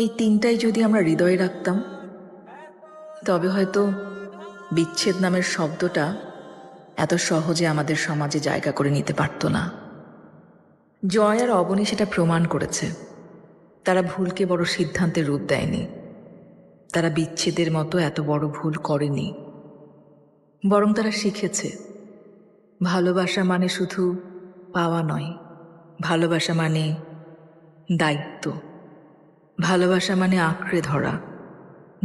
এই তিনটাই যদি আমরা হৃদয়ে রাখতাম তবে হয়তো বিচ্ছেদ নামের শব্দটা এত সহজে আমাদের সমাজে জায়গা করে নিতে পারত না। জয় আর অবনী সেটা প্রমাণ করেছে। তারা ভুলকে বড় সিদ্ধান্তের রূপ দেয়নি, তারা বিচ্ছেদের মতো এত বড় ভুল করেনি, বরং তারা শিখেছে ভালোবাসা মানে শুধু পাওয়া নয়, ভালোবাসা মানে দায়িত্ব, ভালোবাসা মানে আঁকড়ে ধরা,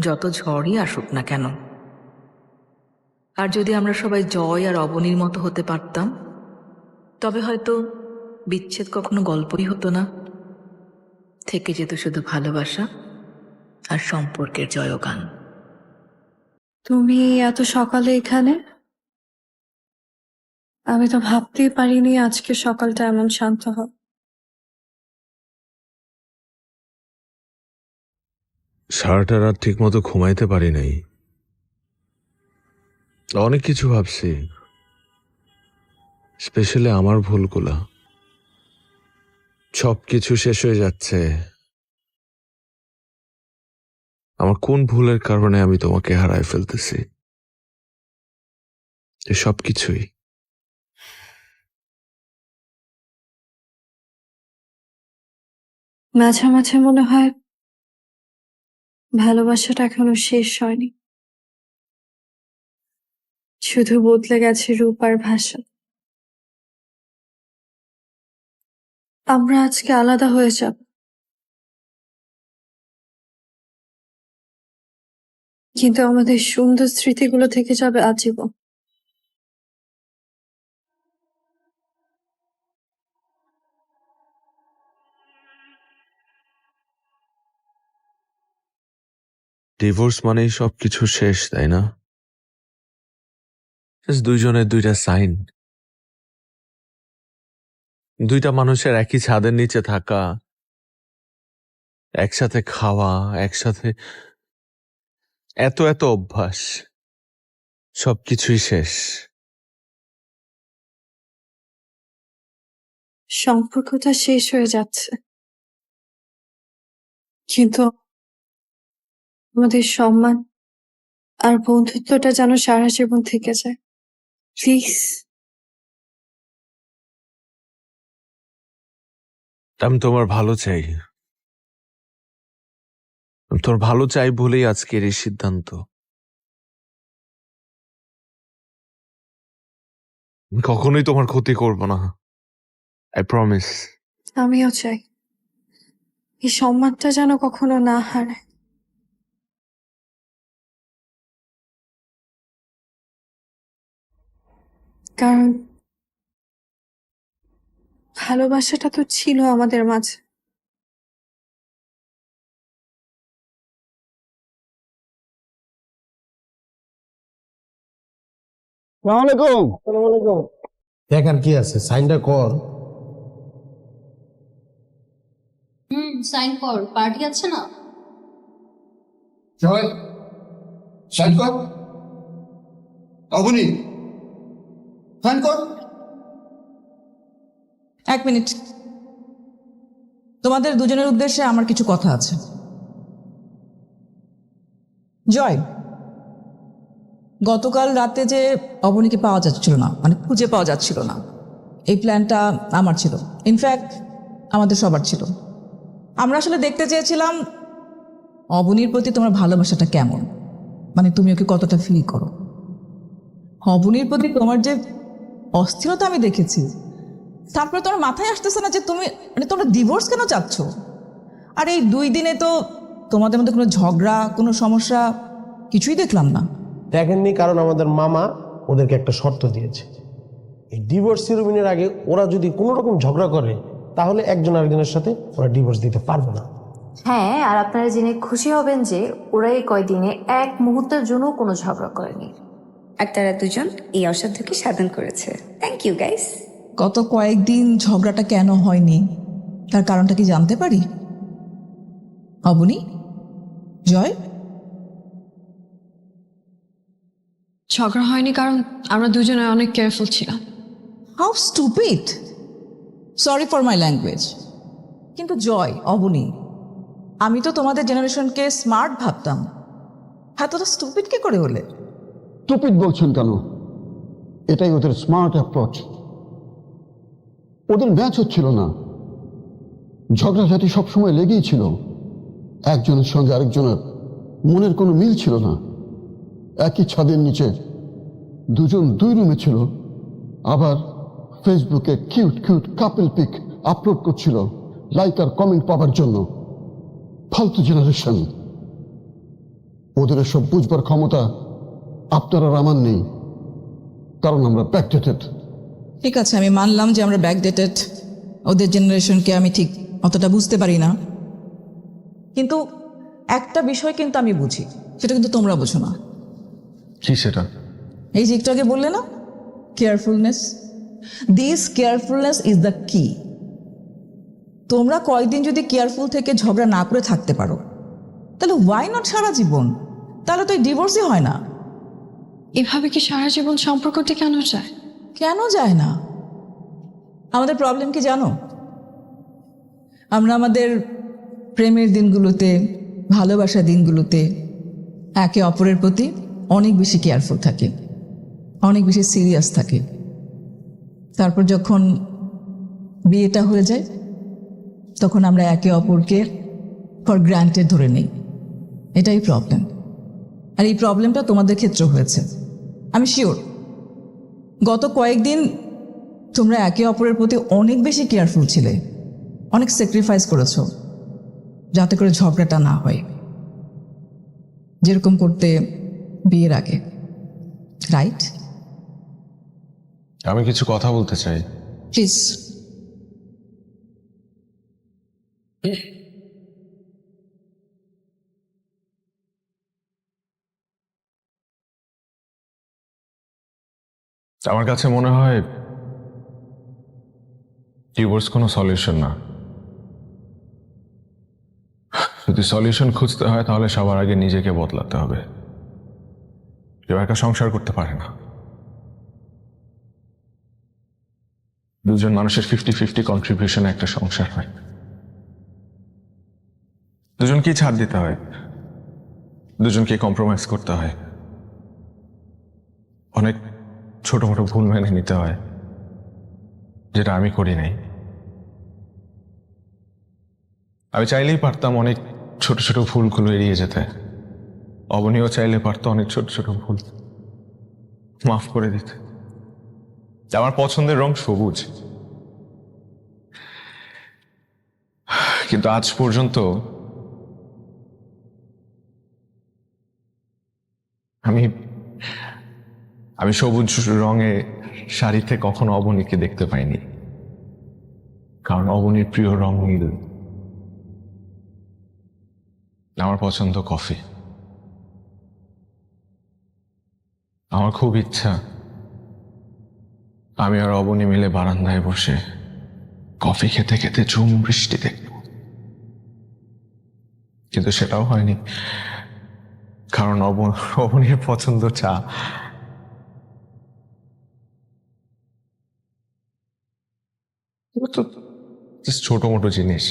যত ঝড়ই আসুক না কেন। আর যদি আমরা সবাই জয় আর অবনীর মতো হতে পারতাম তবে হয়তো বিচ্ছেদ কখনো গল্পই হতো না, থেকে যেত শুধু ভালোবাসা আর সম্পর্কের জয়গান। তুমি এত সকালে এখানে? আমি তো ভাবতেই পারিনি আজকে সকালটা এমন শান্ত হবে। সারাটা রাত ঠিক মতো ঘুমাইতে পারি নাই, অনেক কিছু ভাবছি, স্পেশালি আমার ভুলগুলা। সবকিছু শেষ হয়ে যাচ্ছে। আমার কোন ভুলের কারণে আমি তোমাকে হারায় ফেলতেছি, সবকিছুই। মাঝে মাঝে মনে হয় ভালোবাসাটা এখনো শেষ হয়নি, শুধু বদলে গেছে রূপ আর ভাষা। আমরা আজকে আলাদা হয়ে যাব, কিন্তু আমাদের সুন্দর স্মৃতিগুলো থেকে যাবে আজীবন। ডিভোর্স মানেই সবকিছু শেষ, তাই না? Just দুইজনের দুইটা সাইন, দুইটা মানুষের একই ছাদের নিচে থাকা, একসাথে খাওয়া, একসাথে এত এত অভ্যাস, সবকিছুই শেষ। সম্পর্কটা শেষ হয়ে যাচ্ছে, কিন্তু আমাদের সম্মান আর বন্ধুত্বটা যেন সারা জীবন থেকে যায়। প্লিজ। আমি তোমার ভালো চাই, আমি তোর ভালো চাই বলেই আজকের এই সিদ্ধান্ত। আমি কখনোই তোমার ক্ষতি করব না, আই প্রমিস। আমিও চাই এই সম্মানটা যেন কখনো না হারায়। কারণ ভালোবাসাটা তো ছিল আমাদের মাঝে। আসসালামাইকুম। দেখার কি আছে, সাইনটা কর। সাইন কর, পার্টি আছে না? জয়, সাইন কর। অবনী, সাইন কর। এক মিনিট, তোমাদের দুজনের উদ্দেশ্যে আমার কিছু কথা আছে। জয়, গতকাল রাতে যে অবনীকে পাওয়া যাচ্ছিল না, মানে খুঁজে পাওয়া যাচ্ছিল না, এই প্ল্যানটা আমার ছিল, ইনফ্যাক্ট আমাদের সবার ছিল। আমরা আসলে দেখতে চেয়েছিলাম অবনীর প্রতি তোমার ভালোবাসাটা কেমন, মানে তুমি ওকে কতটা ফিল করো। অবনীর প্রতি তোমার যে অস্থিরতা আমি দেখেছি, তারপরে তোমার মাথায় আসতেছে না যে তুমি, মানে তোমরা ডিভোর্স কেন চাচ্ছ? আর এই 2 দিনে তো তোমাদের মধ্যে কোনো ঝগড়া, কোনো সমস্যা কিছুই দেখলাম না। দেখেননি, কারণ আমাদের মামা ওদেরকে একটা শর্ত দিয়েছে। এই ডিভোর্স সেরেমনির আগে ওরা যদি কোনো রকম ঝগড়া করে তাহলে একজন আরেকজনের সাথে ওরা ডিভোর্স দিতে পারবে না। হ্যাঁ, আর আপনারা জেনে খুশি হবেন যে ওরা এই কয়দিনে এক মুহূর্তের জন্য কোনো ঝগড়া করেনি, আর তারা দুজন এই অসাধ্যকে সাধন করেছে। Thank you guys. গত কয়েকদিন ঝগড়াটা কেন হয়নি তার কারণটা কি জানতে পারি? অবনী, জয়, ঝগড়া হয়নি কারণ আমরা দুজনে অনেক কেয়ারফুল ছিলাম। How stupid, sorry for my language. কিন্তু জয়, অবনী, আমি তো তোমাদের জেনারেশনকে স্মার্ট ভাবতাম, হ্যাঁ তোরা স্টুপিড কি করে হলে? টুপিট বলছেন কেন? এটাই ওদের স্মার্ট অ্যাপ্রোচ। ওদের ম্যাচ হচ্ছিল না, ঝগড়াঝাটি সবসময় লেগেই ছিল, একজনের সঙ্গে আরেকজনের মনের কোনো মিল ছিল না। একই ছাদের নিচে দুজন দুই রুমে ছিল, আবার ফেসবুকে cute cute couple pick upload করছিল লাইক আর কমেন্ট পাওয়ার জন্য। ফালতু জেনারেশন। ওদের সব বুঝবার ক্ষমতা আপনার আর আমার নেই, কারণ আমরা ব্যাকডেটেড। ঠিক আছে, আমি মানলাম যে আমরা ব্যাকডেটেড, ওদের জেনারেশনকে আমি ঠিক অতটা বুঝতে পারি না, কিন্তু একটা বিষয় কিন্তু আমি বুঝি, সেটা কিন্তু তোমরা বোঝো না। কি সেটা? এই যে একটু আগে বললে না, carefulness. This carefulness is the কি। তোমরা কয়েকদিন যদি কেয়ারফুল থেকে ঝগড়া না করে থাকতে পারো, তাহলে ওয়াই নট সারা জীবন? তাহলে তো এই ডিভোর্সই হয় না। এভাবে কি সারা জীবন সম্পর্কটি কেন যায়? কেন যায় না? আমাদের প্রবলেম কি জানো? আমরা আমাদের প্রেমের দিনগুলোতে, ভালোবাসার দিনগুলোতে একে অপরের প্রতি অনেক বেশি কেয়ারফুল থাকি, অনেক বেশি সিরিয়াস থাকি। তারপর যখন বিয়েটা হয়ে যায়, তখন আমরা একে অপরকে ফর গ্রান্টেড ধরে নিই। এটাই প্রবলেম। আর এই প্রবলেমটা তোমাদের ক্ষেত্রে হয়েছে, আমি শিওর। গত কয়েকদিন তোমরা একে অপরের প্রতি অনেক বেশি কেয়ারফুল ছিলে, অনেক স্যাক্রিফাইস করেছো যাতে করে ঝগড়াটা না হয়, যেরকম করতে বিয়ের আগে, রাইট? আমি কিছু কথা বলতে চাই। প্লিজ। আমার কাছে মনে হয় ডিভোর্স কোনো সলিউশন না। যদি সলিউশন খুঁজতে হয় তাহলে সবার আগে নিজেকে বদলাতে হবে। কেউ একা সংসার করতে পারে না। দুজন মানুষের 50-50 কন্ট্রিবিউশন একটা সংসার হয়। দুজনকেই ছাড় দিতে হয়, দুজনকে কম্প্রোমাইজ করতে হয়, অনেক ছোট মোটো ভুল মেনে নিতে হয়, যেটা আমি করি নাই। আমি চাইলেই পারতাম অনেক ছোট ছোট ভুলগুলো এড়িয়ে যেতে। অবনীও চাইলে পারতো অনেক ছোট ছোট ভুল মাফ করে দিতে। আমার পছন্দের রং সবুজ, কিন্তু আজ পর্যন্ত আমি সবুজ রঙে শাড়িতে কখনো অবনীকে দেখতে পাইনি, কারণ অবনীর প্রিয় রং নীল। আমার পছন্দ কফি। আমার খুব ইচ্ছা আমি আর অবনী মিলে বারান্দায় বসে কফি খেতে খেতে ঝুম বৃষ্টি দেখব, কিন্তু সেটাও হয়নি, কারণ অবনীর পছন্দ চা। তো ছোট মোটো জিনিস,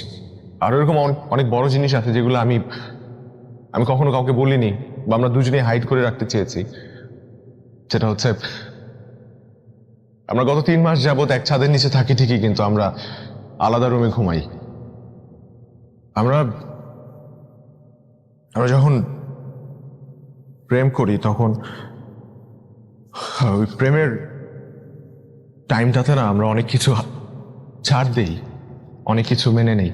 আরো এরকম অনেক বড় জিনিস আছে যেগুলো আমি কখনো কাউকে বলিনি, বা আমরা দুজনেই হাইড করে রাখতে চেয়েছি। সেটা হচ্ছে আমরা গত 3 মাস যাবত এক ছাদের নিচে থাকি ঠিকই, কিন্তু আমরা আলাদা রুমে ঘুমাই। আমরা যখন প্রেম করি তখন ওই প্রেমের টাইমটাতে না আমরা অনেক কিছু ছাড় দেই, অনেক কিছু মেনে নেই,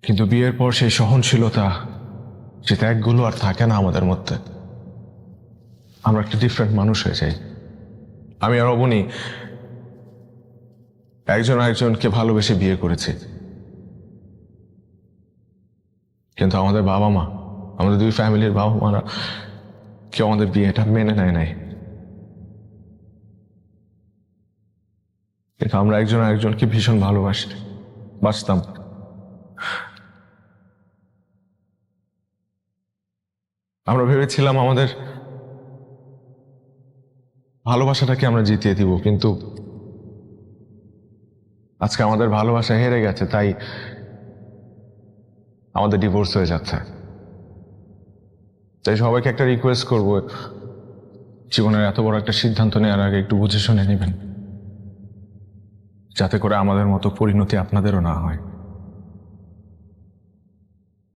কিন্তু বিয়ের পর সেই সহনশীলতা, সে ত্যাগগুলো আর থাকে না আমাদের মধ্যে। আমরা একটা ডিফারেন্ট মানুষ হয়ে যাই। আমি আর অবনী একজন আরেকজনকে ভালোবেসে বিয়ে করেছি, কিন্তু আমাদের বাবা মা, আমাদের দুই ফ্যামিলির বাবা মারা কেউ আমাদের বিয়েটা মেনে নেয় নাই। কিন্তু আমরা একজন আরেকজনকে ভীষণ বাসতাম। আমরা ভেবেছিলাম আমাদের ভালোবাসাটাকে আমরা জিতিয়ে দিব, কিন্তু আজকে আমাদের ভালোবাসা হেরে গেছে। তাই আমাদের ডিভোর্স হয়ে যাচ্ছে। তাই সবাইকে একটা রিকোয়েস্ট করব, জীবনের এত বড় একটা সিদ্ধান্ত নেওয়ার আগে একটু বুঝে শুনে নেবেন, যাতে করে আমাদের মতো পরিণতি আপনাদেরও না হয়।